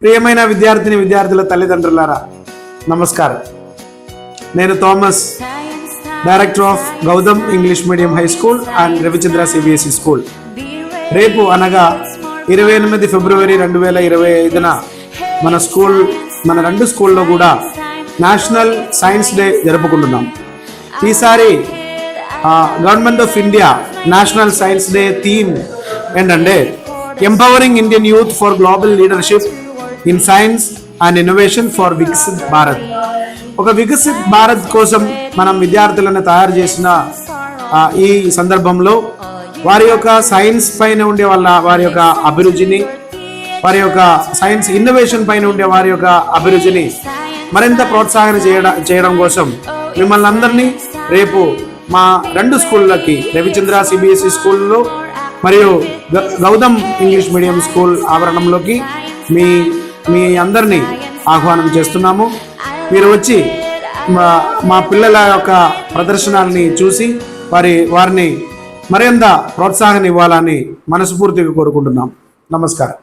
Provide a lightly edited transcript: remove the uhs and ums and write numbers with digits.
ప్రియమైన విద్యార్థుల తల్లిదండ్రులారా నమస్కారం. నేను Thomas, director of Gautam English medium high school and Ravichandra CBSE school. రేపు అనగా 28 ఫిబ్రవరి 2025న మన రెండు స్కూల్లో కూడా నేషనల్ సైన్స్ డే జరుపుకుంటున్నాం. ఈసారి government of India national science day theme ఏంటంటే empowering Indian youth for global leadership in science and innovation for Viksit Bharat. ఒక వికసిత్ భారత్ కోసం మనం విద్యార్థులను తయారు చేసిన ఈ సందర్భంలో వారి యొక్క సైన్స్ పైన ఉండే వారి యొక్క అభిరుచిని, వారి యొక్క సైన్స్ ఇన్నోవేషన్ పైన ఉండే వారి యొక్క అభిరుచిని మరింత ప్రోత్సాహన చేయడం కోసం మిమ్మల్ని అందరినీ రేపు మా రెండు స్కూళ్ళకి, రవిచంద్ర సిబిఎస్ఈ స్కూల్లో మరియు గౌతమ్ ఇంగ్లీష్ మీడియం స్కూల్ ఆవరణంలోకి మీ అందరినీ ఆహ్వానం చేస్తున్నాము. మీరు వచ్చి మా పిల్లల యొక్క ప్రదర్శనల్ని చూసి వారిని మరింత ప్రోత్సాహం ఇవ్వాలని మనస్ఫూర్తిగా కోరుకుంటున్నాం. నమస్కారం.